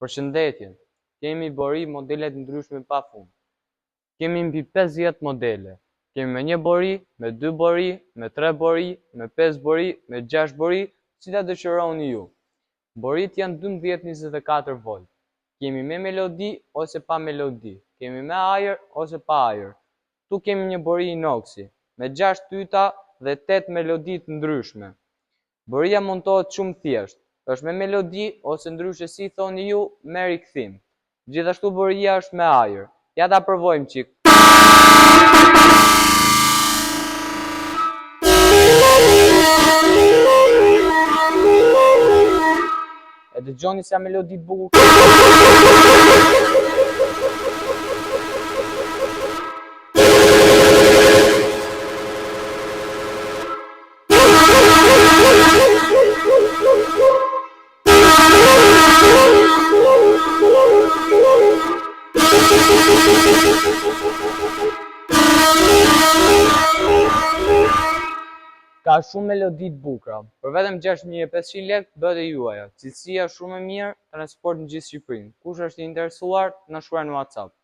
Përshëndetje, kemi bori modelet ndryshme pa fund. Kemi mbi 50 modele. Kemi me 1 bori, me 2 bori, me 3 bori, me 5 bori, me 6 bori, cilat dëshironi ju. Borit janë 12-24 volt. Kemi me melodi ose pa melodi. Kemi me ajër ose pa ajër. Tu kemi një bori inoksi, me 6 tyta dhe 8 melodi të ndryshme. Boria montohet shumë thjesht, është me melodi ose ndryshe si thoni ju, me rikthim. Gjithashtu boria është me ajër. Ja ta provojmë qik. E dëgjoni sa melodi të bukur. Ka shumë melodi të bukura, për vetëm 6500 lekë bëhet e juaja. Cilësia shumë e mirë, transport në gjithë Shqipërinë. Kush është i interesuar, na shkruaj në WhatsApp.